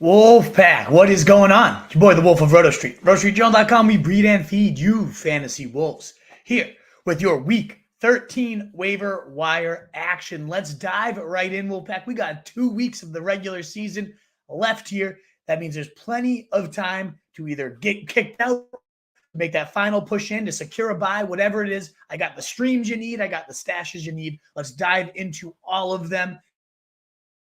Wolfpack, what is going on? It's your boy, the Wolf of Roto Street. RotoStreetJournal.com, we breed and feed you fantasy wolves. Here with your Week 13 waiver wire action. Let's dive right in, Wolfpack. We got 2 weeks of the regular season left here. That means there's plenty of time to either get kicked out, make that final push in to secure a buy, whatever it is. I got the streams you need. I got the stashes you need. Let's dive into all of them.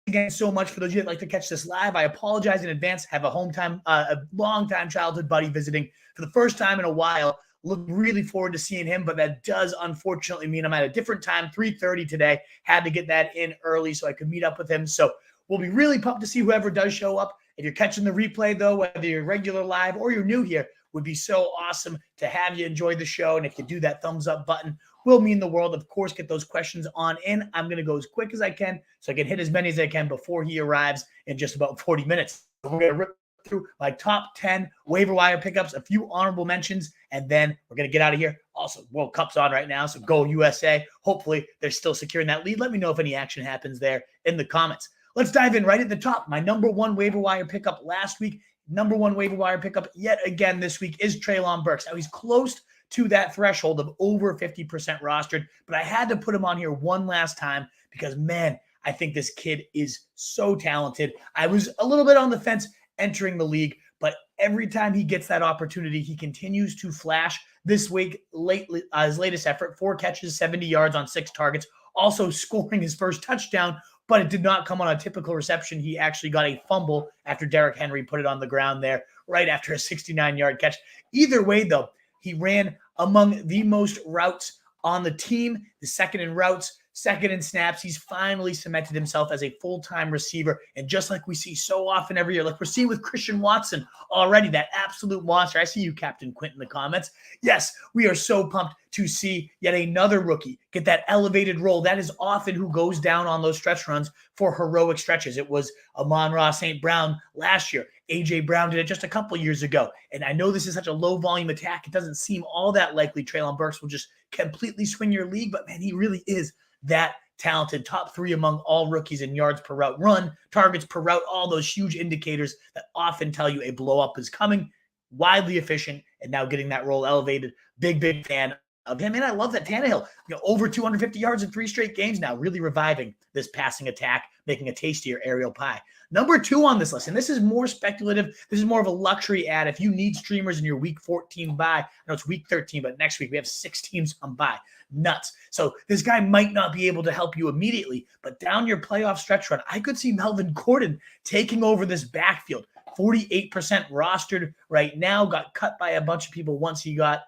Again, so much for those of you that like to catch this live. I apologize in advance. Have a long-time childhood buddy visiting for the first time in a while. Look really forward to seeing him, but that does unfortunately mean I'm at a different time, 3:30 today. Had to get that in early so I could meet up with him. So we'll be really pumped to see whoever does show up. If you're catching the replay, though, whether you're regular live or you're new here, would be so awesome to have you enjoy the show. And if you do that thumbs up button, will mean the world. Of course, get those questions on in. I'm going to go as quick as I can so I can hit as many as I can before he arrives in just about 40 minutes. We're going to rip through my top 10 waiver wire pickups, a few honorable mentions, and then we're going to get out of here. Also, World Cup's on right now, so go USA. Hopefully, they're still securing that lead. Let me know if any action happens there in the comments. Let's dive in right at the top. My number one waiver wire pickup last week, number one waiver wire pickup yet again this week is Treylon Burks. Now, he's close to that threshold of over 50% rostered, but I had to put him on here one last time because, man, I think this kid is so talented. I was a little bit on the fence entering the league, but every time he gets that opportunity, he continues to flash. This week, his latest effort, 4 catches, 70 yards on 6 targets, also scoring his first touchdown, but it did not come on a typical reception. He actually got a fumble after Derrick Henry put it on the ground there right after a 69-yard catch. Either way, though, he ran among the most routes on the team, the second in routes, second in snaps. He's finally cemented himself as a full-time receiver. And just like we see so often every year, like we're seeing with Christian Watson already, that absolute monster. I see you, Captain Quint, in the comments. Yes, we are so pumped to see yet another rookie get that elevated role. That is often who goes down on those stretch runs for heroic stretches. It was Amon-Ra St. Brown last year. A.J. Brown did it just a couple years ago. And I know this is such a low-volume attack. It doesn't seem all that likely Treylon Burks will just completely swing your league. But, man, he really is that talented. Top 3 among all rookies in yards per route run, targets per route, all those huge indicators that often tell you a blow-up is coming. Widely efficient, and now getting that role elevated. Big fan of him. And I love that Tannehill, over 250 yards in 3 straight games now, really reviving this passing attack, making a tastier aerial pie. Number 2 on this list, and this is more speculative. This is more of a luxury ad. If you need streamers in your week 14 bye, I know it's week 13, but next week we have 6 teams on bye. Nuts. So this guy might not be able to help you immediately, but down your playoff stretch run, I could see Melvin Gordon taking over this backfield. 48% rostered right now, got cut by a bunch of people once he got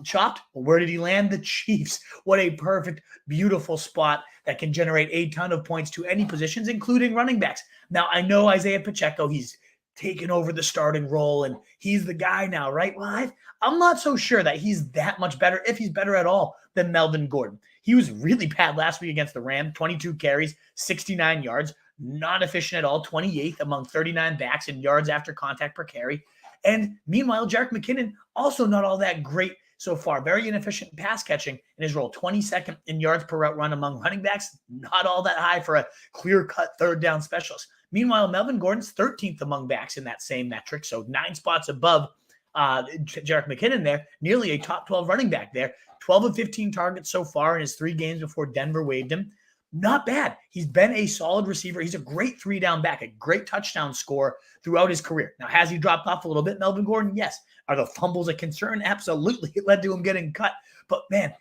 chopped. Well, where did he land? The Chiefs. What a perfect, beautiful spot that can generate a ton of points to any positions, including running backs. Now, I know Isaiah Pacheco, he's taken over the starting role, and he's the guy now, right? Well, I'm not so sure that he's that much better, if he's better at all, than Melvin Gordon. He was really bad last week against the Rams, 22 carries, 69 yards, not efficient at all, 28th among 39 backs in yards after contact per carry. And meanwhile, Jerick McKinnon, also not all that great so far. Very inefficient pass catching in his role. 22nd in yards per route run among running backs. Not all that high for a clear-cut third down specialist. Meanwhile, Melvin Gordon's 13th among backs in that same metric, so 9 spots above Jerick McKinnon there. Nearly a top 12 running back there. 12 of 15 targets so far in his 3 games before Denver waived him. Not bad. He's been a solid receiver. He's a great 3-down back, a great touchdown scorer throughout his career. Now, has he dropped off a little bit, Melvin Gordon? Yes. Are the fumbles a concern? Absolutely. It led to him getting cut. But, man,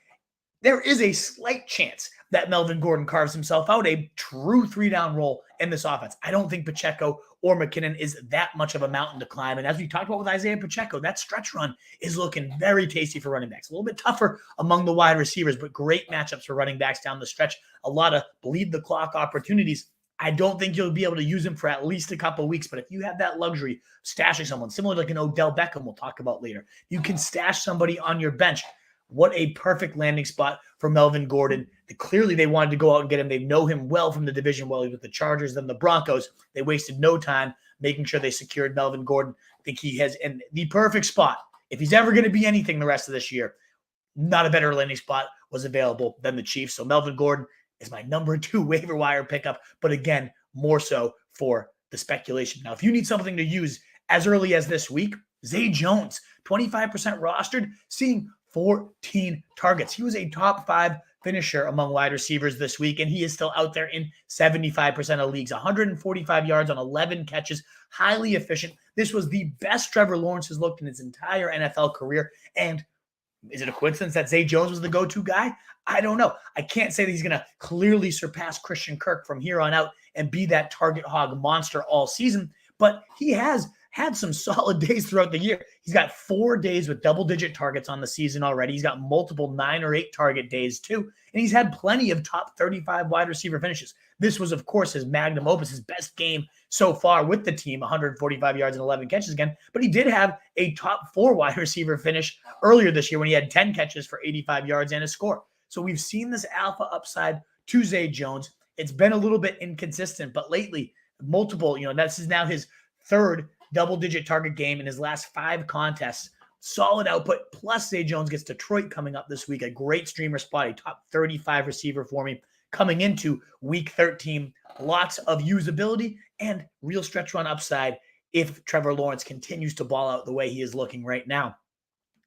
there is a slight chance that Melvin Gordon carves himself out a true 3-down role in this offense. I don't think Pacheco or McKinnon is that much of a mountain to climb. And as we talked about with Isaiah Pacheco, that stretch run is looking very tasty for running backs. A little bit tougher among the wide receivers, but great matchups for running backs down the stretch. A lot of bleed the clock opportunities. I don't think you'll be able to use him for at least a couple of weeks, but if you have that luxury, stashing someone, similar to like an Odell Beckham we'll talk about later, you can stash somebody on your bench. What a perfect landing spot for Melvin Gordon. Clearly, they wanted to go out and get him. They know him well from the division, well, with the Chargers and the Broncos. They wasted no time making sure they secured Melvin Gordon. I think he has in the perfect spot. If he's ever going to be anything the rest of this year, not a better landing spot was available than the Chiefs. So Melvin Gordon is my number 2 waiver wire pickup, but again, more so for the speculation. Now, if you need something to use as early as this week, Zay Jones, 25% rostered, seeing 14 targets. He was a top 5 finisher among wide receivers this week, and he is still out there in 75% of leagues. 145 yards on 11 catches, highly efficient. This was the best Trevor Lawrence has looked in his entire NFL career. And is it a coincidence that Zay Jones was the go-to guy? I don't know. I can't say that he's going to clearly surpass Christian Kirk from here on out and be that target hog monster all season, but he has had some solid days throughout the year. He's got 4 days with double-digit targets on the season already. He's got multiple 9 or 8 target days too, and he's had plenty of top 35 wide receiver finishes. This was, of course, his magnum opus, his best game so far with the team, 145 yards and 11 catches again, but he did have a top 4 wide receiver finish earlier this year when he had 10 catches for 85 yards and a score. So we've seen this alpha upside to Zay Jones. It's been a little bit inconsistent, but lately, multiple, this is now his 3rd double-digit target game in his last 5 contests. Solid output. Plus, Zay Jones gets Detroit coming up this week. A great streamer spot, a top 35 receiver for me coming into week 13. Lots of usability and real stretch run upside if Trevor Lawrence continues to ball out the way he is looking right now.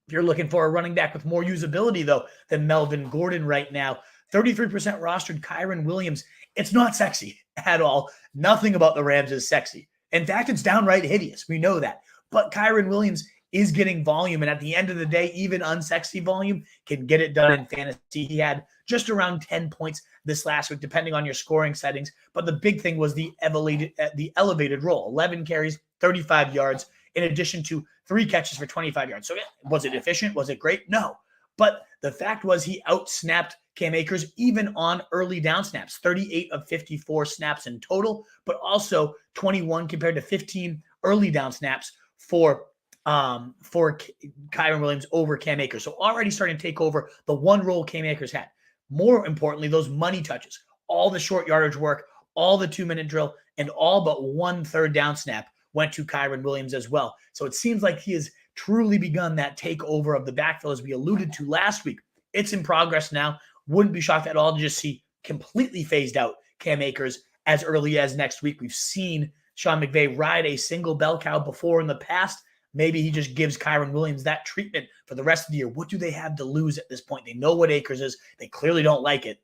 If you're looking for a running back with more usability, though, than Melvin Gordon right now, 33% rostered Kyren Williams. It's not sexy at all. Nothing about the Rams is sexy. In fact, it's downright hideous. We know that. But Kyren Williams is getting volume, and at the end of the day, even unsexy volume can get it done in fantasy. He had just around 10 points this last week, depending on your scoring settings. But the big thing was the elevated role. 11 carries, 35 yards, in addition to 3 catches for 25 yards. So was it efficient? Was it great? No. But the fact was he out-snapped Cam Akers even on early down snaps, 38 of 54 snaps in total, but also 21 compared to 15 early down snaps for Kyren Williams over Cam Akers. So already starting to take over the one role Cam Akers had. More importantly, those money touches, all the short yardage work, all the 2-minute drill, and all but 1 third down snap went to Kyren Williams as well. So it seems like he has truly begun that takeover of the backfield as we alluded to last week. It's in progress now. Wouldn't be shocked at all to just see completely phased out Cam Akers as early as next week. We've seen Sean McVay ride a single bell cow before in the past. Maybe he just gives Kyren Williams that treatment for the rest of the year. What do they have to lose at this point? They know what Akers is. They clearly don't like it.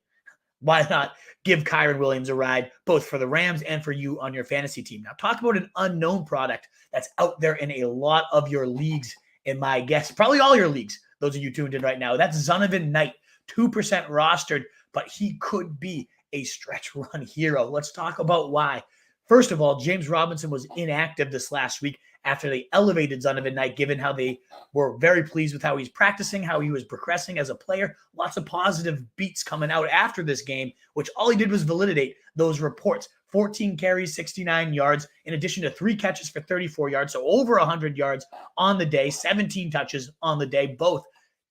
Why not give Kyren Williams a ride, both for the Rams and for you on your fantasy team? Now, talk about an unknown product that's out there in a lot of your leagues, in my guess, probably all your leagues, those of you tuned in right now. That's Zonovan Knight, 2% rostered, but he could be a stretch run hero. Let's talk about why. First of all, James Robinson was inactive this last week after they elevated Zonovan Knight, given how they were very pleased with how he's practicing, how he was progressing as a player. Lots of positive beats coming out after this game, which all he did was validate those reports. 14 carries, 69 yards, in addition to 3 catches for 34 yards, so over 100 yards on the day, 17 touches on the day, both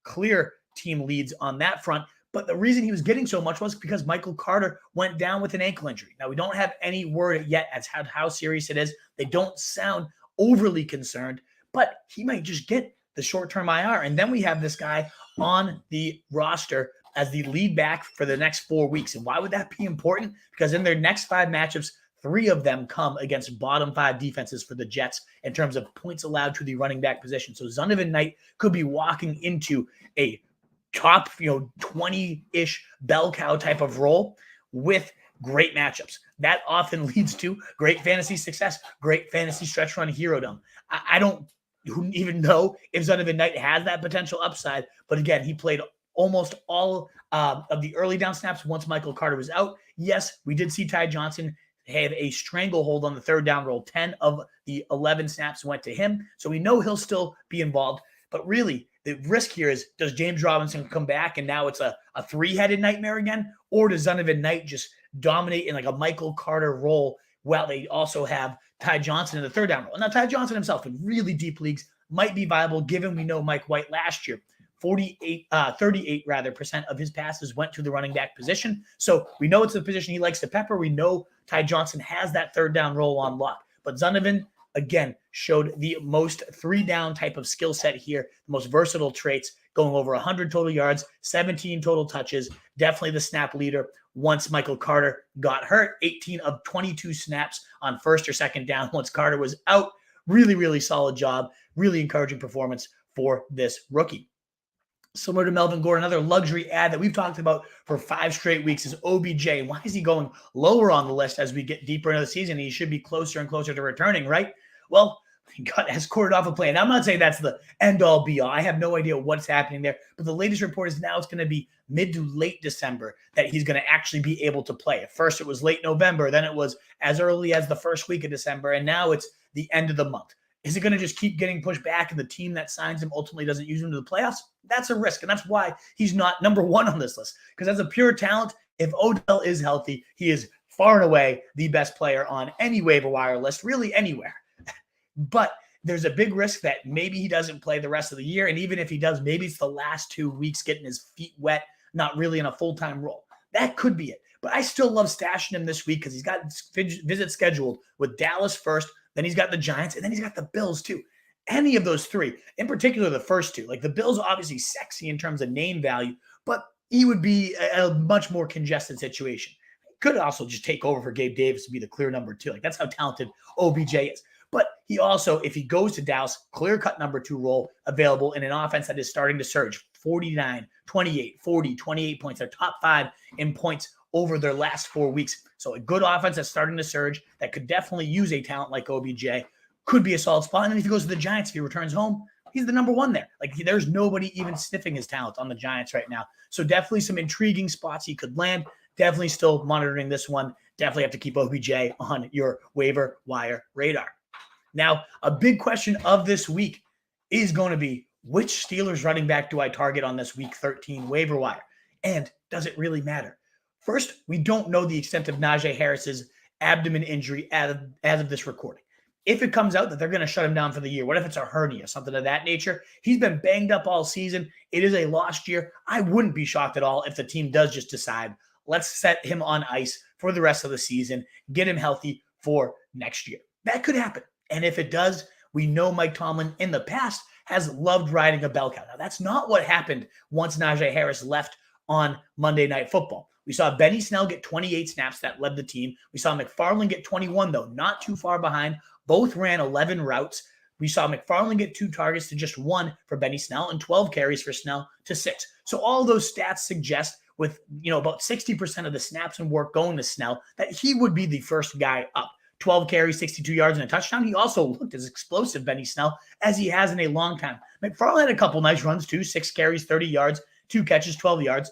clear team leads on that front. But the reason he was getting so much was because Michael Carter went down with an ankle injury. Now, we don't have any word yet as how serious it is. They don't sound overly concerned, but he might just get the short-term IR. And then we have this guy on the roster as the lead back for the next 4 weeks. And why would that be important? Because in their next 5 matchups, 3 of them come against bottom 5 defenses for the Jets in terms of points allowed to the running back position. So Zonovan Knight could be walking into a top, 20-ish bell cow type of role with great matchups. That often leads to great fantasy success, great fantasy stretch run hero-dom. I don't even know if Zonovan Knight has that potential upside, but again, he played almost all of the early down snaps once Michael Carter was out. Yes, we did see Ty Johnson have a stranglehold on the third down roll. 10 of the 11 snaps went to him, so we know he'll still be involved. But really, the risk here is, does James Robinson come back and now it's a 3-headed nightmare again? Or does Zonovan Knight just dominate in like a Michael Carter role while they also have Ty Johnson in the third down role? Now, Ty Johnson himself in really deep leagues might be viable, given we know Mike White last year, 38% of his passes went to the running back position. So we know it's a position he likes to pepper. We know Ty Johnson has that third down role on lock. But Zonovan, again, showed the most three-down type of skill set here, the most versatile traits, going over 100 total yards, 17 total touches, definitely the snap leader once Michael Carter got hurt, 18 of 22 snaps on first or second down once Carter was out. Really, really solid job, really encouraging performance for this rookie. Similar to Melvin Gordon, another luxury ad that we've talked about for 5 straight weeks is OBJ. Why is he going lower on the list as we get deeper into the season? He should be closer and closer to returning, right? Well, he got escorted off a plane. I'm not saying that's the end-all, be-all. I have no idea what's happening there. But the latest report is now it's going to be mid to late December that he's going to actually be able to play. At first, it was late November. Then it was as early as the first week of December. And now it's the end of the month. Is it going to just keep getting pushed back and the team that signs him ultimately doesn't use him to the playoffs? That's a risk. And that's why he's not number one on this list. Because as a pure talent, if Odell is healthy, he is far and away the best player on any waiver wire list, really anywhere. But there's a big risk that maybe he doesn't play the rest of the year. And even if he does, maybe it's the last 2 weeks getting his feet wet, not really in a full-time role. That could be it. But I still love stashing him this week because he's got visits scheduled with Dallas first, then he's got the Giants, and then he's got the Bills too. Any of those three, in particular the first two, like the Bills are obviously sexy in terms of name value, but he would be a much more congested situation. He could also just take over for Gabe Davis to be the clear number 2. Like that's how talented OBJ is. But he also, if he goes to Dallas, clear-cut number 2 role available in an offense that is starting to surge. 49, 28, 40, 28 points. They're top 5 in points over their last 4 weeks. So a good offense that's starting to surge that could definitely use a talent like OBJ could be a solid spot. And then if he goes to the Giants, if he returns home, he's the number 1 there. Like there's nobody even sniffing his talent on the Giants right now. So definitely some intriguing spots he could land. Definitely still monitoring this one. Definitely have to keep OBJ on your waiver wire radar. Now, a big question of this week is going to be, which Steelers running back do I target on this week 13 waiver wire? And does it really matter? First, we don't know the extent of Najee Harris's abdomen injury as of this recording. If it comes out that they're going to shut him down for the year, what if it's a hernia, something of that nature? He's been banged up all season. It is a lost year. I wouldn't be shocked at all if the team does just decide, let's set him on ice for the rest of the season, get him healthy for next year. That could happen. And if it does, we know Mike Tomlin in the past has loved riding a bell cow. Now, that's not what happened once Najee Harris left on Monday Night Football. We saw Benny Snell get 28 snaps that led the team. We saw McFarland get 21, though, not too far behind. Both ran 11 routes. We saw McFarland get 2 targets to just 1 for Benny Snell and 12 carries for Snell to 6. So all those stats suggest with, about 60% of the snaps and work going to Snell that he would be the first guy up. 12 carries, 62 yards, and a touchdown. He also looked as explosive, Benny Snell, as he has in a long time. McFarland had a couple nice runs too, 6 carries, 30 yards, 2 catches, 12 yards.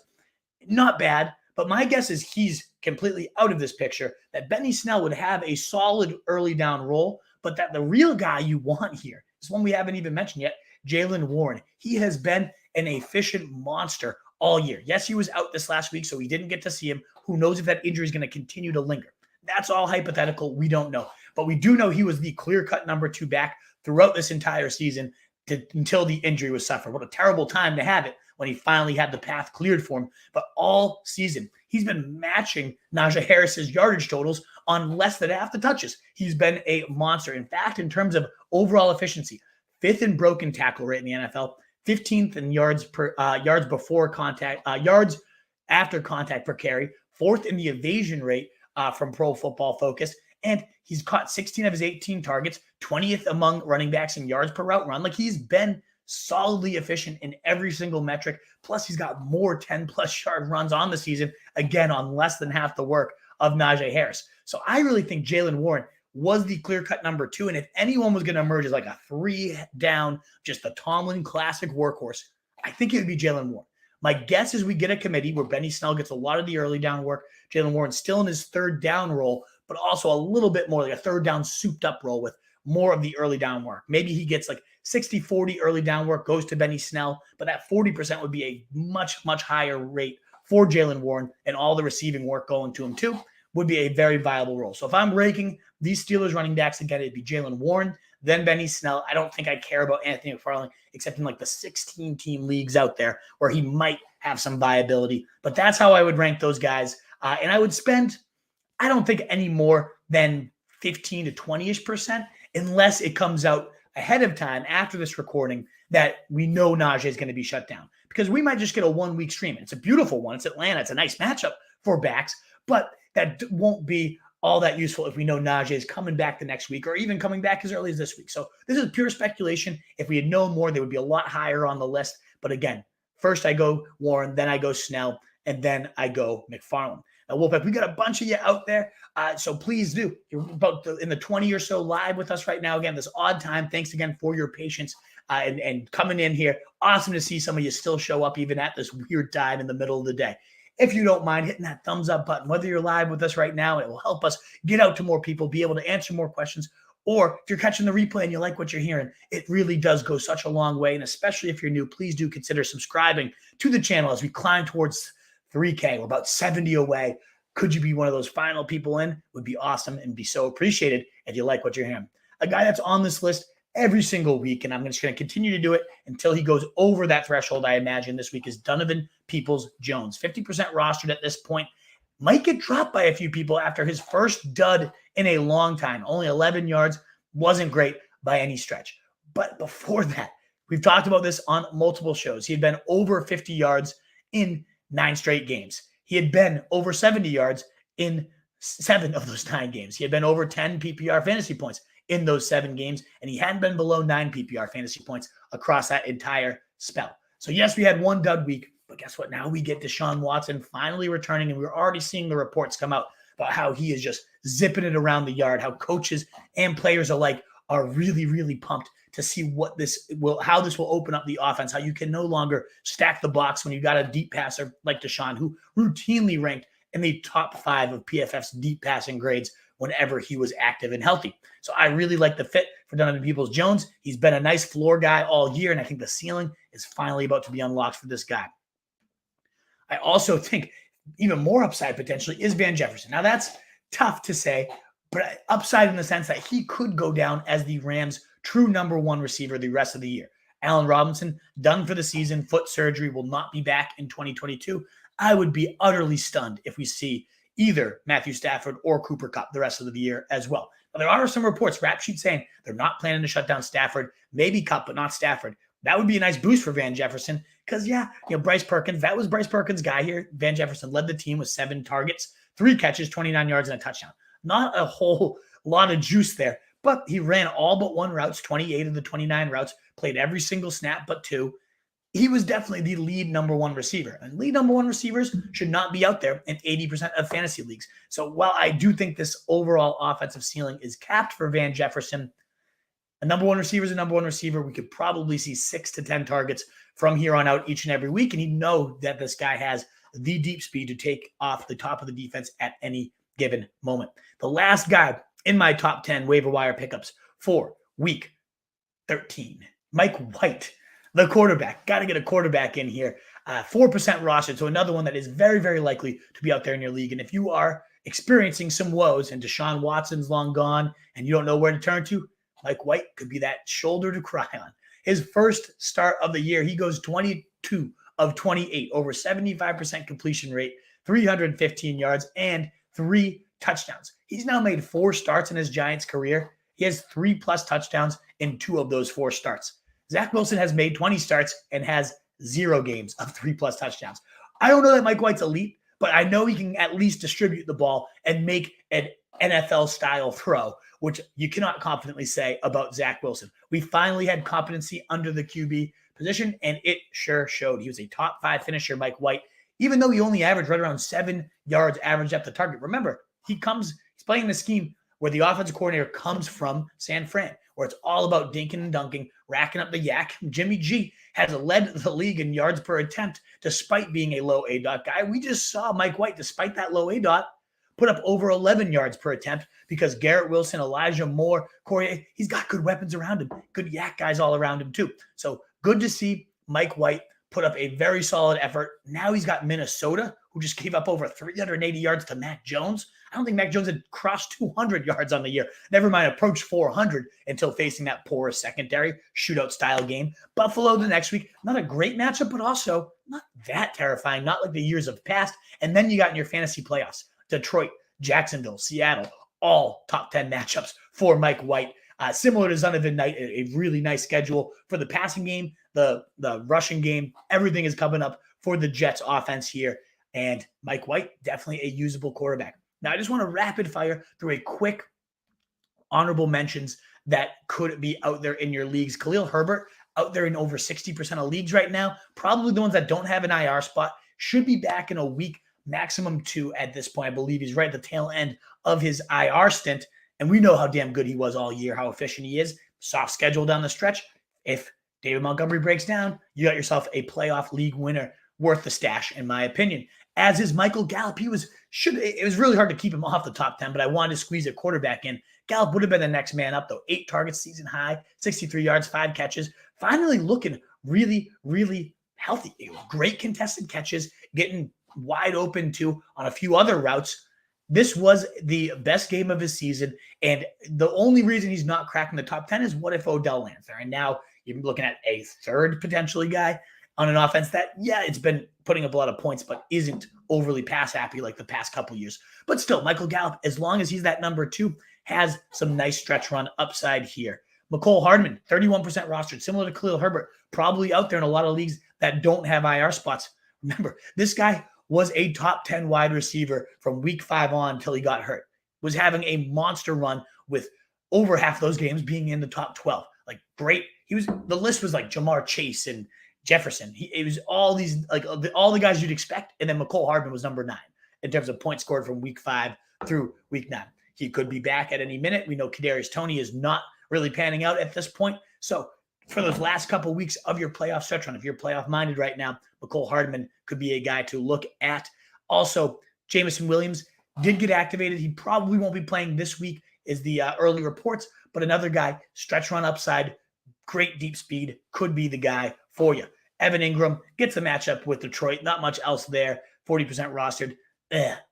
Not bad, but my guess is he's completely out of this picture, that Benny Snell would have a solid early down role, but that the real guy you want here is one we haven't even mentioned yet, Jaylen Warren. He has been an efficient monster all year. Yes, he was out this last week, so we didn't get to see him. Who knows if that injury is going to continue to linger? That's all hypothetical. We don't know. But we do know he was the clear-cut number 2 back throughout this entire season until the injury was suffered. What a terrible time to have it when he finally had the path cleared for him. But all season, he's been matching Najee Harris's yardage totals on less than half the touches. He's been a monster. In fact, in terms of overall efficiency, 5th in broken tackle rate in the NFL, 15th in yards before contact, yards after contact per carry, 4th in the evasion rate from Pro Football Focus, and he's caught 16 of his 18 targets, 20th among running backs in yards per route run. Like he's been solidly efficient in every single metric. Plus, he's got more 10-plus yard runs on the season, again, on less than half the work of Najee Harris. So I really think Jaylen Warren was the clear-cut number 2. And if anyone was going to emerge as like a 3-down, just the Tomlin classic workhorse, I think it would be Jaylen Warren. My guess is we get a committee where Benny Snell gets a lot of the early down work. Jaylen Warren still in his 3rd down role, but also a little bit more like a 3rd down souped up role with more of the early down work. Maybe he gets like 60-40 early down work, goes to Benny Snell, but that 40% would be a much, much higher rate for Jaylen Warren, and all the receiving work going to him too would be a very viable role. So if I'm ranking these Steelers running backs again, it'd be Jaylen Warren, then Benny Snell. I don't think I care about Anthony McFarland, except in like the 16-team leagues out there where he might have some viability. But that's how I would rank those guys. And I would spend, I don't think any more than 15 to 20-ish% unless it comes out ahead of time after this recording that we know Najee is going to be shut down, because we might just get a 1 week stream. It's a beautiful one. It's Atlanta. It's a nice matchup for backs, but that won't be all that useful if we know Najee is coming back the next week or even coming back as early as this week. So this is pure speculation. If we had known more, they would be a lot higher on the list. But again, first I go Warren, then I go Snell, and then I go McFarland. Now, Wolfpack, we got a bunch of you out there, so please do. You're about in the 20 or so live with us right now. Again, this odd time. Thanks again for your patience and coming in here. Awesome to see some of you still show up even at this weird time in the middle of the day. If you don't mind hitting that thumbs up button, whether you're live with us right now, it will help us get out to more people, be able to answer more questions. Or if you're catching the replay and you like what you're hearing, it really does go such a long way. And especially if you're new, please do consider subscribing to the channel as we climb towards 3K. We're about 70 away. Could you be one of those final people in? Would be awesome and be so appreciated if you like what you're hearing. A guy that's on this list every single week, and I'm just going to continue to do it until he goes over that threshold, I imagine, this week, is Donovan Peoples-Jones. 50% rostered at this point. Might get dropped by a few people after his first dud in a long time. Only 11 yards. Wasn't great by any stretch. But before that, we've talked about this on multiple shows. He had been over 50 yards in 9 straight games. He had been over 70 yards in 7 of those 9 games. He had been over 10 PPR fantasy points in those 7 games, and he hadn't been below 9 PPR fantasy points across that entire spell. So yes, we had one dud week, but guess what? Now we get Deshaun Watson finally returning, and we're already seeing the reports come out about how he is just zipping it around the yard, how coaches and players alike are really, really pumped to see how this will open up the offense, how you can no longer stack the box when you got a deep passer like Deshaun, who routinely ranked in the top 5 of PFF's deep passing grades whenever he was active and healthy. So I really like the fit for Donovan Peoples-Jones. He's been a nice floor guy all year, and I think the ceiling is finally about to be unlocked for this guy. I also think even more upside potentially is Van Jefferson. Now that's tough to say, but upside in the sense that he could go down as the Rams' true number 1 receiver the rest of the year. Allen Robinson, done for the season, foot surgery, will not be back in 2022. I would be utterly stunned if we see either Matthew Stafford or Cooper Kupp the rest of the year as well. Now, there are some reports, rap sheet, saying they're not planning to shut down Stafford, maybe Kupp, but not Stafford. That would be a nice boost for Van Jefferson because, Bryce Perkins, that was Bryce Perkins' guy here. Van Jefferson led the team with 7 targets, 3 catches, 29 yards, and a touchdown. Not a whole lot of juice there, but he ran all but 1 routes, 28 of the 29 routes, played every single snap but 2. He was definitely the lead number 1 receiver. And lead number 1 receivers should not be out there in 80% of fantasy leagues. So while I do think this overall offensive ceiling is capped for Van Jefferson, a number 1 receiver is a number 1 receiver. We could probably see 6 to 10 targets from here on out each and every week. And you know that this guy has the deep speed to take off the top of the defense at any given moment. The last guy in my top 10 waiver wire pickups for week 13, Mike White. The quarterback. Got to get a quarterback in here. 4% rostered, so another one that is very, very likely to be out there in your league. And if you are experiencing some woes and Deshaun Watson's long gone and you don't know where to turn to, Mike White could be that shoulder to cry on. His first start of the year, he goes 22 of 28, over 75% completion rate, 315 yards, and 3 touchdowns. He's now made 4 starts in his Giants career. He has 3+ touchdowns in 2 of those 4 starts. Zach Wilson has made 20 starts and has 0 games of 3+ touchdowns. I don't know that Mike White's elite, but I know he can at least distribute the ball and make an NFL-style throw, which you cannot confidently say about Zach Wilson. We finally had competency under the QB position, and it sure showed. He was a top 5 finisher, Mike White, even though he only averaged right around 7 yards average depth of target. Remember, he's playing the scheme where the offensive coordinator comes from San Fran, where it's all about dinking and dunking, racking up the yak. Jimmy G has led the league in yards per attempt despite being a low ADOT guy. We just saw Mike White, despite that low ADOT, put up over 11 yards per attempt because Garrett Wilson, Elijah Moore, Corey, he's got good weapons around him, good yak guys all around him too. So good to see Mike White put up a very solid effort. Now he's got Minnesota, who just gave up over 380 yards to Mac Jones. I don't think Mac Jones had crossed 200 yards on the year. Never mind approached 400 until facing that porous secondary shootout-style game. Buffalo the next week, not a great matchup, but also not that terrifying, not like the years of past. And then you got in your fantasy playoffs, Detroit, Jacksonville, Seattle, all top 10 matchups for Mike White. Similar to Zonovan Knight, a really nice schedule for the passing game, the rushing game. Everything is coming up for the Jets offense here. And Mike White, definitely a usable quarterback. Now, I just want to rapid fire through a quick honorable mentions that could be out there in your leagues. Khalil Herbert, out there in over 60% of leagues right now. Probably the ones that don't have an IR spot. Should be back in a week, maximum 2 at this point. I believe he's right at the tail end of his IR stint. And we know how damn good he was all year, how efficient he is. Soft schedule down the stretch. If David Montgomery breaks down, you got yourself a playoff league winner worth the stash, in my opinion. As is Michael Gallup. It was really hard to keep him off the top 10, but I wanted to squeeze a quarterback in. Gallup would have been the next man up, though. 8 targets, season high, 63 yards, 5 catches. Finally looking really, really healthy. Great contested catches, getting wide open, too, on a few other routes. This was the best game of his season, and the only reason he's not cracking the top 10 is what if Odell lands there? And now you're looking at a third potentially guy on an offense that, yeah, it's been putting up a lot of points, but isn't overly pass happy like the past couple years. But still, Michael Gallup, as long as he's that number 2, has some nice stretch run upside here. McCole Hardman, 31% rostered, similar to Khalil Herbert, probably out there in a lot of leagues that don't have IR spots. Remember, this guy was a top 10 wide receiver from week 5 on until he got hurt. Was having a monster run with over half those games being in the top 12. Like, great. The list was like Jamar Chase and Jefferson. It was all these, like all the guys you'd expect. And then McCole Hardman was number 9 in terms of points scored from week 5 through week 9. He could be back at any minute. We know Kadarius Toney is not really panning out at this point. So for those last couple weeks of your playoff stretch run, if you're playoff minded right now, McCole Hardman could be a guy to look at. Also, Jameson Williams did get activated. He probably won't be playing this week, is the early reports, but another guy, stretch run upside, great deep speed, could be the guy for you. Evan Engram gets the matchup with Detroit. Not much else there. 40% rostered.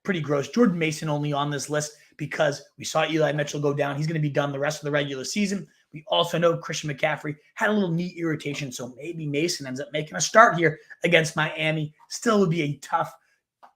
Pretty gross. Jordan Mason only on this list because we saw Eli Mitchell go down. He's going to be done the rest of the regular season. We also know Christian McCaffrey had a little knee irritation, so maybe Mason ends up making a start here against Miami. Still would be a tough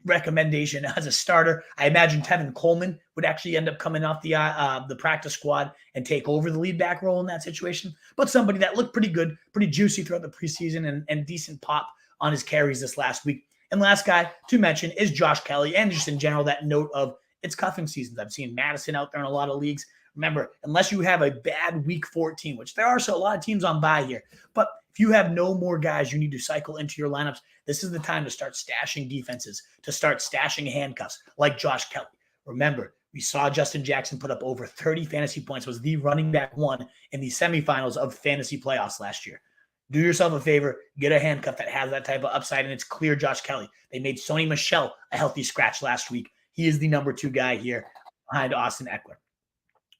recommendation as a starter. I imagine Tevin Coleman would actually end up coming off the practice squad and take over the lead back role in that situation. But somebody that looked pretty good, pretty juicy throughout the preseason and decent pop on his carries this last week. And last guy to mention is Josh Kelley, and just in general, that note of it's cuffing seasons. I've seen Madison out there in a lot of leagues. Remember, unless you have a bad week 14, which there are a lot of teams on bye here, but if you have no more guys you need to cycle into your lineups, this is the time to start stashing defenses, to start stashing handcuffs like Josh Kelley. Remember, we saw Justin Jackson put up over 30 fantasy points, was the running back 1 in the semifinals of fantasy playoffs last year. Do yourself a favor, get a handcuff that has that type of upside, and it's clear Josh Kelley. They made Sony Michel a healthy scratch last week. He is the number 2 guy here behind Austin Eckler.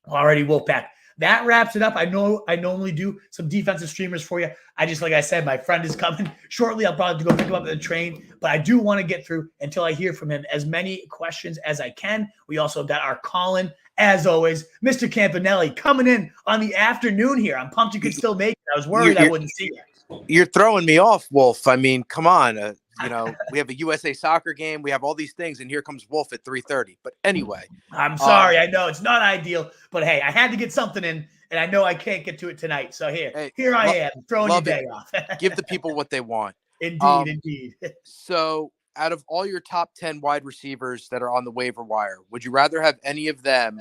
Alrighty, Wolfpack. That wraps it up. I know I normally do some defensive streamers for you. Like I said, my friend is coming shortly. I'll probably have to go pick him up at the train, but I do want to get through until I hear from him as many questions as I can. We also got our call-in, as always, Mr. Campanelli coming in on the afternoon here. I'm pumped you could still make it. I was worried I wouldn't see you. You're throwing me off, Wolf. I mean, come on. We have a USA soccer game. We have all these things, and here comes Wolf at 3:30. But anyway. I'm sorry. I know it's not ideal, but hey, I had to get something in, and I know I can't get to it tonight. So here I am, throwing your day off. Give the people what they want. Indeed. So out of all your top 10 wide receivers that are on the waiver wire, would you rather have any of them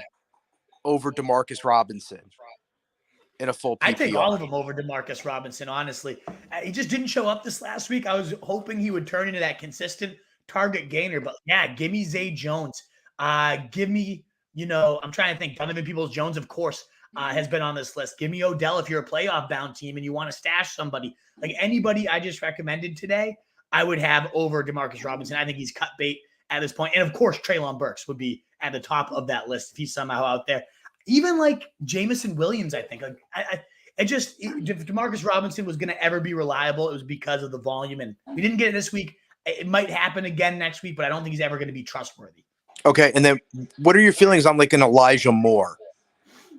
over Demarcus Robinson in a full PPR? I think all of them over Demarcus Robinson, honestly. He just didn't show up this last week. I was hoping he would turn into that consistent target gainer, but yeah, give me Zay Jones. Give me, I'm trying to think. Donovan Peoples-Jones, of course, has been on this list. Give me Odell if you're a playoff-bound team and you want to stash somebody. Like anybody I just recommended today, I would have over Demarcus Robinson. I think he's cut bait at this point. And, of course, Treylon Burks would be at the top of that list if he's somehow out there. Even like Jameson Williams, I think. If Demarcus Robinson was going to ever be reliable, it was because of the volume. And we didn't get it this week. It might happen again next week, but I don't think he's ever going to be trustworthy. Okay, and then what are your feelings on like an Elijah Moore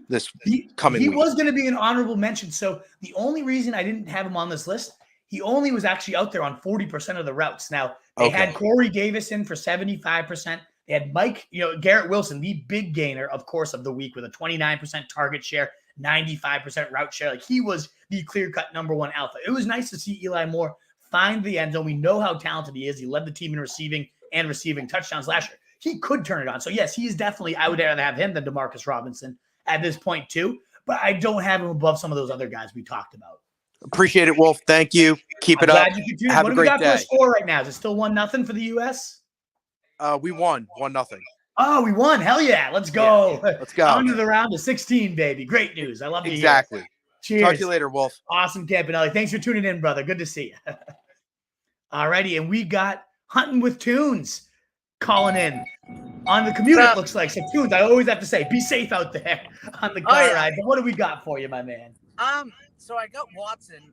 this coming week? He was going to be an honorable mention. So the only reason I didn't have him on this list, he only was actually out there on 40% of the routes. Now, they had Corey Davis in for 75%. They had Garrett Wilson, the big gainer, of course, of the week with a 29% target share. 95% route share. Like, he was the clear-cut number one alpha. It was nice to see Eli Moore find the end zone. We know how talented he is. He led the team in receiving touchdowns last year. He could turn it on. So, yes, he is definitely – I would rather have him than Demarcus Robinson at this point too. But I don't have him above some of those other guys we talked about. Appreciate it, Wolf. Thank you. Keep it up. Have a great day. What do we got for a score right now? Is it still 1-0 for the U.S.? We won 1-0. Oh, we won. Hell yeah. Let's go. Yeah, let's go. On to the round of 16, baby. Great news. I love to hear. Exactly. Cheers. Talk to you later, Wolf. Awesome, Campanelli. Thanks for tuning in, brother. Good to see you. Alrighty, and we got Hunting with Tunes calling in on the commute, it looks like. So, Tunes, I always have to say, be safe out there on the car ride. But what do we got for you, my man? So I got Watson,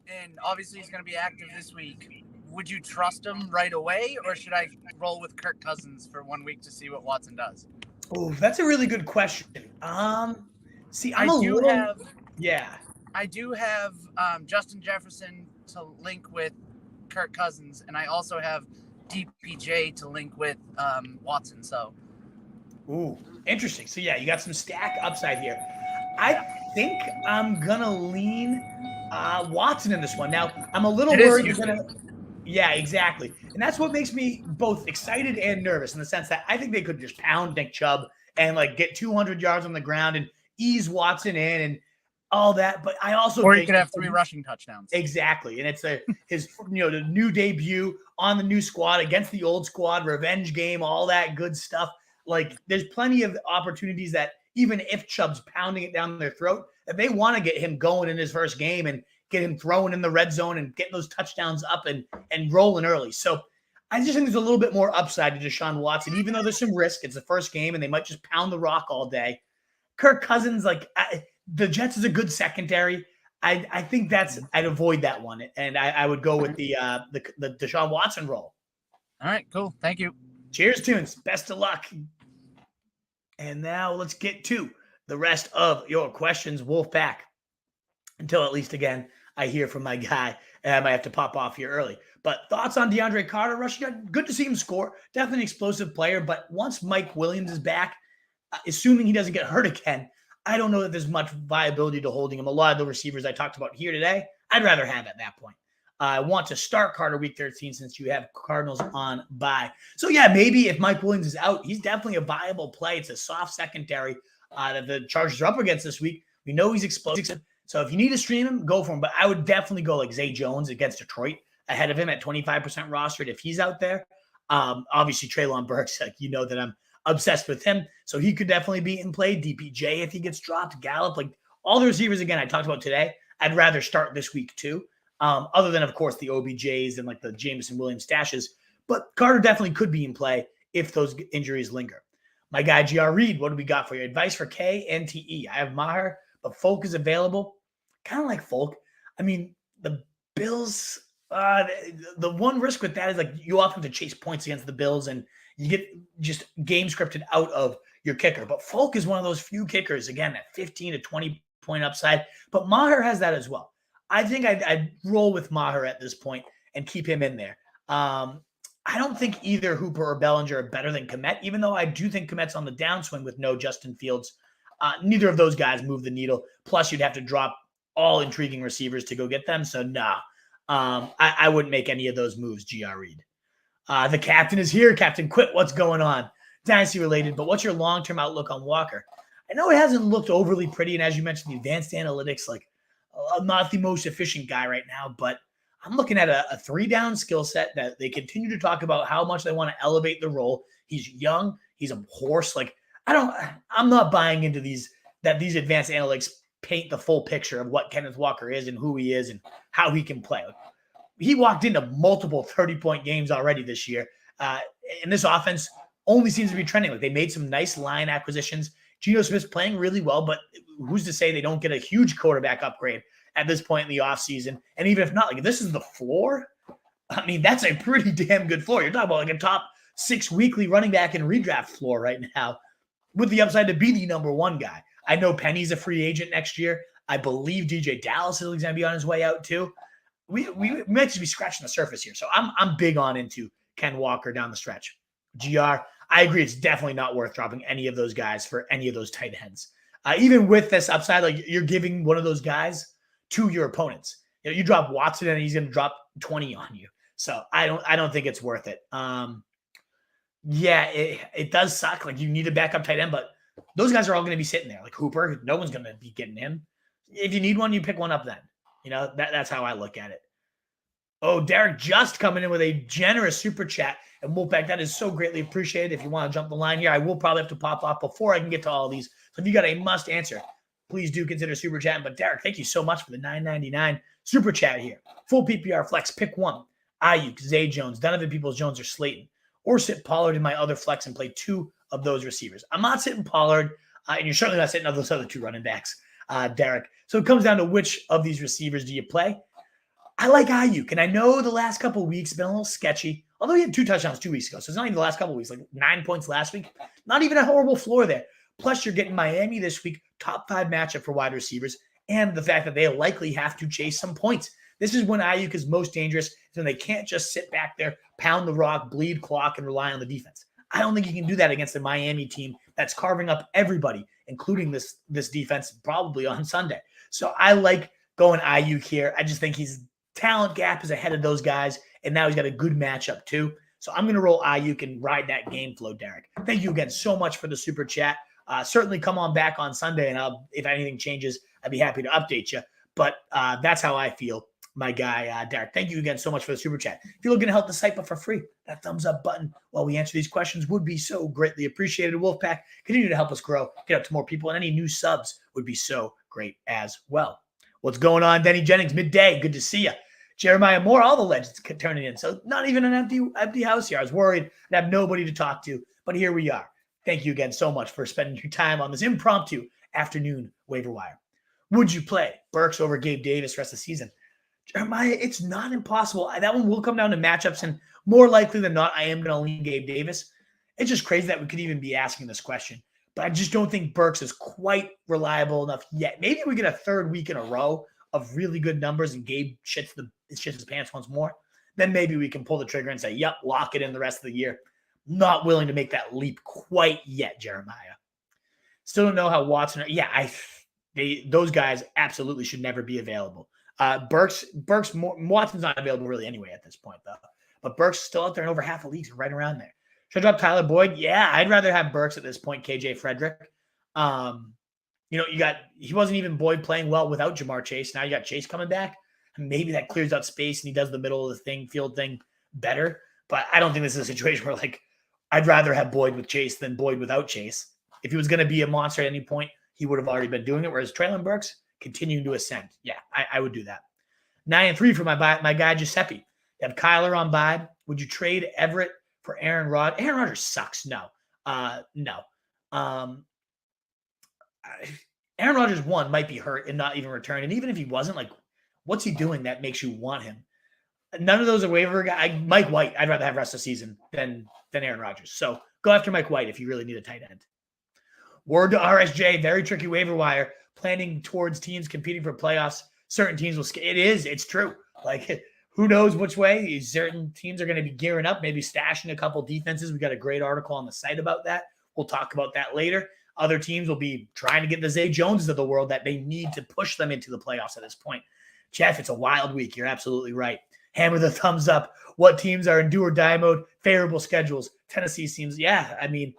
and obviously he's going to be active this week. Would you trust him right away, or should I roll with Kirk Cousins for 1 week to see what Watson does? Oh, that's a really good question. See, I do have Justin Jefferson to link with Kirk Cousins, and I also have DPJ to link with Watson. So, ooh, interesting. So yeah, you got some stack upside here. I think I'm gonna lean Watson in this one. Now, I'm a little worried you're gonna. Yeah, exactly. And that's what makes me both excited and nervous in the sense that I think they could just pound Nick Chubb and like get 200 yards on the ground and ease Watson in and all that. But I also think he could have 3 rushing touchdowns. Exactly. And it's his the new debut on the new squad against the old squad, revenge game, all that good stuff. Like, there's plenty of opportunities that even if Chubb's pounding it down their throat, if they want to get him going in his first game and get him throwing in the red zone and getting those touchdowns up and rolling early. So I just think there's a little bit more upside to Deshaun Watson, even though there's some risk. It's the first game and they might just pound the rock all day. Kirk Cousins, the Jets is a good secondary. I think I'd avoid that one. And I would go with the Deshaun Watson role. All right, cool. Thank you. Cheers, Tunes. Best of luck. And now let's get to the rest of your questions, Wolfpack. Until at least, again, I hear from my guy, and I might have to pop off here early. But thoughts on DeAndre Carter rushing? Good to see him score. Definitely an explosive player. But once Mike Williams is back, assuming he doesn't get hurt again, I don't know that there's much viability to holding him. A lot of the receivers I talked about here today, I'd rather have at that point. I want to start Carter week 13 since you have Cardinals on bye. So, yeah, maybe if Mike Williams is out, he's definitely a viable play. It's a soft secondary that the Chargers are up against this week. We know he's explosive. So if you need to stream him, go for him. But I would definitely go like Zay Jones against Detroit ahead of him at 25% rostered if he's out there. Obviously, Treylon Burks, that I'm obsessed with him. So he could definitely be in play. DPJ if he gets dropped. Gallup, all the receivers, again, I talked about today, I'd rather start this week too. Other than, of course, the OBJs and the Jameson Williams stashes. But Carter definitely could be in play if those injuries linger. My guy, GR Reed, what do we got for you? Advice for K and TE. I have Maher, but Folk is available. Kind of like Folk. I mean, the Bills, the one risk with that is you often have to chase points against the Bills and you get just game scripted out of your kicker. But Folk is one of those few kickers, again, at 15 to 20 point upside. But Maher has that as well. I think I'd roll with Maher at this point and keep him in there. I don't think either Hooper or Bellinger are better than Kmet, even though I do think Kmet's on the downswing with no Justin Fields. Neither of those guys move the needle. Plus, you'd have to drop all intriguing receivers to go get them. So, no, I wouldn't make any of those moves, GR Reed. The captain is here. Captain Quit, what's going on? Dynasty related, but what's your long-term outlook on Walker? I know it hasn't looked overly pretty, and as you mentioned, the advanced analytics, I'm not the most efficient guy right now, but I'm looking at a 3-down skill set that they continue to talk about how much they want to elevate the role. He's young. He's a horse. I'm not buying into these advanced analytics paint the full picture of what Kenneth Walker is and who he is and how he can play. He walked into multiple 30-point games already this year. And this offense only seems to be trending. They made some nice line acquisitions. Geno Smith's playing really well, but who's to say they don't get a huge quarterback upgrade at this point in the offseason? And even if not, if this is the floor, I mean, that's a pretty damn good floor. You're talking about a top 6 weekly running back and redraft floor right now with the upside to be the number 1 guy. I know Penny's a free agent next year. I believe DJ Dallas is going to be on his way out too. We might just be scratching the surface here. So I'm big on into Ken Walker down the stretch. GR, I agree. It's definitely not worth dropping any of those guys for any of those tight ends. Even with this upside, like you're giving one of those guys to your opponents. You drop Watson and he's going to drop 20 on you. So I don't think it's worth it. Yeah, it does suck. Like you need a backup tight end, but those guys are all going to be sitting there. Like Hooper, no one's going to be getting him. If you need one, you pick one up then. That's how I look at it. Oh, Derek just coming in with a generous super chat. And Wolfpack, that is so greatly appreciated. If you want to jump the line here, I will probably have to pop off before I can get to all of these. So if you got a must answer, please do consider super chatting. But Derek, thank you so much for the $9.99 super chat here. Full PPR flex, pick one. Ayuk, Zay Jones, Donovan Peoples-Jones, or Slayton. Or sit Pollard in my other flex and play two of those receivers. I'm not sitting Pollard, and you're certainly not sitting on those other two running backs, Derek. So it comes down to which of these receivers do you play? I like Ayuk, and I know the last couple of weeks have been a little sketchy, although he had 2 touchdowns 2 weeks ago, so it's not even the last couple of weeks, like 9 points last week. Not even a horrible floor there. Plus, you're getting Miami this week, top 5 matchup for wide receivers, and the fact that they likely have to chase some points. This is when Ayuk is most dangerous, when they can't just sit back there, pound the rock, bleed clock, and rely on the defense. I don't think you can do that against the Miami team that's carving up everybody, including this defense, probably on Sunday. So I like going Ayuk here. I just think his talent gap is ahead of those guys, and now he's got a good matchup too. So I'm going to roll Ayuk and ride that game flow, Derek. Thank you again so much for the super chat. Certainly come on back on Sunday, and if anything changes, I'd be happy to update you. But that's how I feel, my guy, Derek. Thank you again so much for the super chat. If you're looking to help the site, but for free, that thumbs up button while we answer these questions would be so greatly appreciated. Wolfpack, continue to help us grow, get out to more people, and any new subs would be so great as well. What's going on, Denny Jennings? Midday. Good to see you. Jeremiah Moore, all the legends turning in. So not even an empty house here. I was worried I'd have nobody to talk to, but here we are. Thank you again so much for spending your time on this impromptu afternoon waiver wire. Would you play Burks over Gabe Davis rest of the season? Jeremiah, it's not impossible. That one will come down to matchups, and more likely than not, I am going to lean Gabe Davis. It's just crazy that we could even be asking this question, but I just don't think Burks is quite reliable enough yet. Maybe we get a third week in a row of really good numbers and Gabe shits his pants once more. Then maybe we can pull the trigger and say, yep, lock it in the rest of the year. Not willing to make that leap quite yet, Jeremiah. Still don't know how Watson. Those guys absolutely should never be available. Burks, Watson's not available really anyway at this point, though. But Burks is still out there in over half the leagues, right around there. Should I drop Tyler Boyd? Yeah, I'd rather have Burks at this point, KJ Frederick. He wasn't even Boyd playing well without Jamar Chase. Now you got Chase coming back. And maybe that clears out space and he does the middle of the field thing better. But I don't think this is a situation where, I'd rather have Boyd with Chase than Boyd without Chase. If he was going to be a monster at any point, he would have already been doing it. Whereas Treylon Burks continuing to ascend. Yeah, I would do that. 9-3 for my guy Giuseppe. You have Kyler on bye. Would you trade Everett for Aaron Rodgers? Aaron Rodgers sucks. No. Aaron Rodgers, might be hurt and not even return. And even if he wasn't, what's he doing that makes you want him? None of those are waiver guy. Mike White, I'd rather have rest of the season than Aaron Rodgers. So go after Mike White if you really need a tight end. Word to RSJ, very tricky waiver wire. Planning towards teams competing for playoffs. Certain teams will. It's true. Who knows which way? Certain teams are going to be gearing up, maybe stashing a couple defenses. We got a great article on the site about that. We'll talk about that later. Other teams will be trying to get the Zay Joneses of the world that they need to push them into the playoffs at this point. Jeff, it's a wild week. You're absolutely right. Hammer the thumbs up. What teams are in do or die mode? Favorable schedules. Tennessee seems, I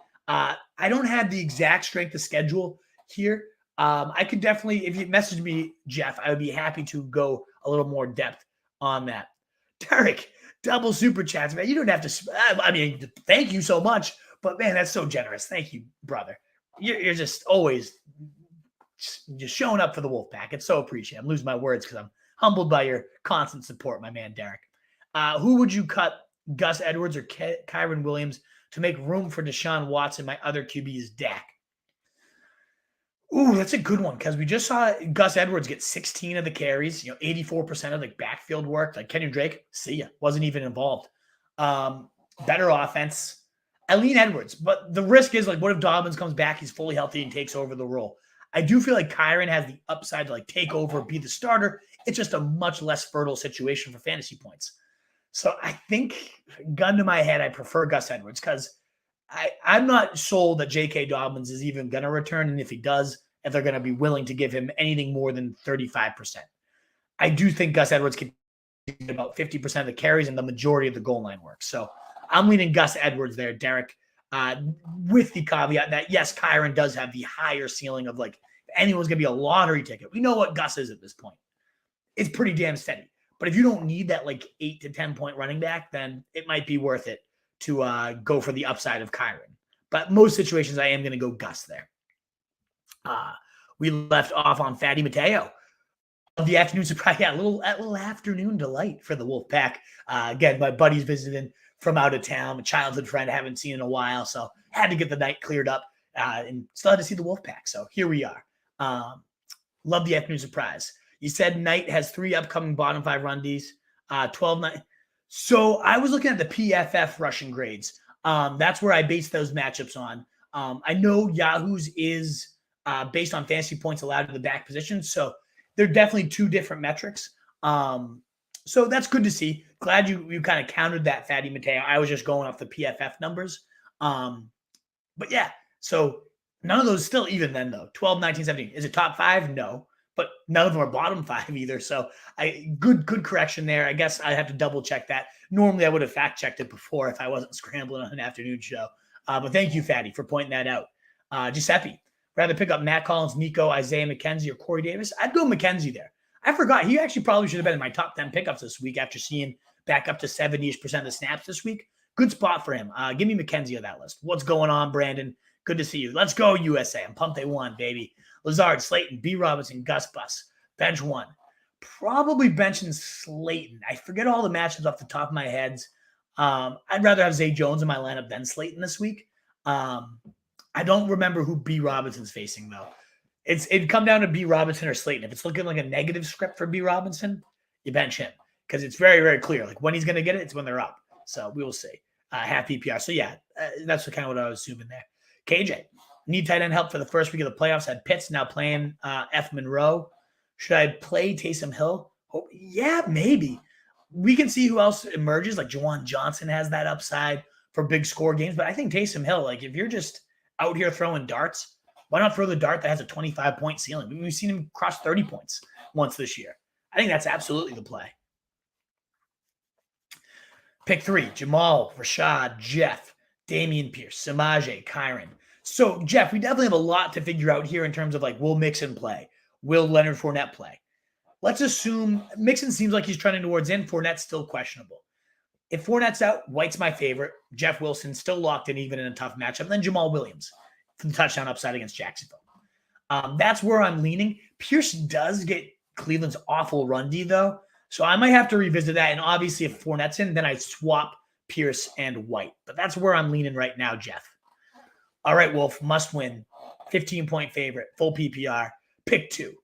don't have the exact strength of schedule here. I could definitely, if you message me, Jeff, I would be happy to go a little more depth on that. Derek, double super chats, man. You don't have to, thank you so much, but man, that's so generous. Thank you, brother. You're just always just showing up for the Wolfpack. It's so appreciated. I'm losing my words because I'm humbled by your constant support, my man, Derek. Who would you cut, Gus Edwards or Kyren Williams, to make room for Deshaun Watson? My other QB is Dak. Ooh, that's a good one because we just saw Gus Edwards get 16 of the carries, 84% of the backfield work. Kenyon Drake, see ya, wasn't even involved. Better offense. I lean Edwards, but the risk is what if Dobbins comes back, he's fully healthy and takes over the role. I do feel like Kyren has the upside to take over, be the starter. It's just a much less fertile situation for fantasy points. So I think, gun to my head, I prefer Gus Edwards because I'm not sold that J.K. Dobbins is even going to return. And if he does, if they're going to be willing to give him anything more than 35%. I do think Gus Edwards can get about 50% of the carries and the majority of the goal line work. So I'm leaning Gus Edwards there, Derek, with the caveat that, yes, Kyren does have the higher ceiling of, like, if anyone's going to be a lottery ticket. We know what Gus is at this point. It's pretty damn steady. But if you don't need that, like, 8 to 10 point running back, then it might be worth it to go for the upside of Kyren. But most situations, I am going to go Gus there. We left off on Fatty Mateo. The afternoon surprise, yeah, a little afternoon delight for the Wolfpack. Again, my buddy's visiting from out of town, a childhood friend I haven't seen in a while, so had to get the night cleared up and still had to see the Wolfpack. So here we are. Love the afternoon surprise. You said Knight has 3 upcoming bottom 5 rundies, 12-9. So I was looking at the PFF rushing grades. That's where I base those matchups on. I know Yahoo's is based on fantasy points allowed to the back position, so they're definitely 2 different metrics. So that's good to see. Glad you kind of countered that, Fatty Mateo. I was just going off the PFF numbers. But yeah, so none of those still even then, though. 12, 19, 17. Is it top 5? No. But none of them are bottom 5 either. So good correction there. I guess I have to double check that. Normally I would have fact checked it before if I wasn't scrambling on an afternoon show. But thank you, Fatty, for pointing that out. Giuseppe, rather pick up Matt Collins, Nico, Isaiah McKenzie, or Corey Davis? I'd go McKenzie there. I forgot. He actually probably should have been in my top 10 pickups this week after seeing back up to 70% of the snaps this week. Good spot for him. Give me McKenzie on that list. What's going on, Brandon? Good to see you. Let's go, USA. I'm pumped they won, baby. Lazard, Slayton, B. Robinson, Gus Bus. Bench 1. Probably benching Slayton. I forget all the matchups off the top of my head. I'd rather have Zay Jones in my lineup than Slayton this week. I don't remember who B. Robinson's facing, though. It'd come down to B. Robinson or Slayton. If it's looking like a negative script for B. Robinson, you bench him because it's very, very clear. Like when he's going to get it, it's when they're up. So we will see. Half PPR. So yeah, that's kind of what I was assuming there. KJ, need tight end help for the first week of the playoffs. Had Pitts now playing F. Monroe. Should I play Taysom Hill? Oh, yeah, maybe. We can see who else emerges. Like Juwan Johnson has that upside for big score games. But I think Taysom Hill, like if you're just out here throwing darts, why not throw the dart that has a 25-point ceiling? We've seen him cross 30 points once this year. I think that's absolutely the play. Pick 3, Jamal, Rashad, Jeff, Damian Pierce, Samaje, Kyren. So, Jeff, we definitely have a lot to figure out here in terms of like, will Mixon play? Will Leonard Fournette play? Let's assume Mixon seems like he's trending towards in. Fournette's still questionable. If Fournette's out, White's my favorite. Jeff Wilson still locked in even in a tough matchup. And then Jamal Williams for the touchdown upside against Jacksonville. That's where I'm leaning. Pierce does get Cleveland's awful run D, though. So I might have to revisit that. And obviously, if Fournette's in, then I swap Pierce and White. But that's where I'm leaning right now, Jeff. All right, Wolf, must win. 15-point favorite, full PPR. Pick 2.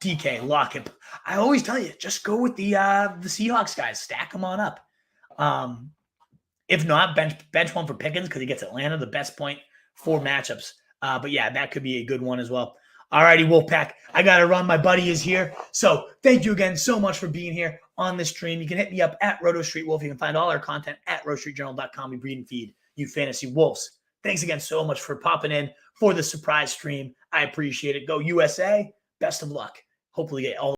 DK, lock it. I always tell you, just go with the Seahawks guys. Stack them on up. If not, bench one for Pickens because he gets Atlanta, the best point, 4 matchups. But yeah, that could be a good one as well. All righty, Wolfpack. I got to run. My buddy is here. So thank you again so much for being here on the stream. You can hit me up at Roto Street Wolf. You can find all our content at rotostreetjournal.com. We breed and feed you fantasy wolves. Thanks again so much for popping in for the surprise stream. I appreciate it. Go USA. Best of luck. Hopefully get all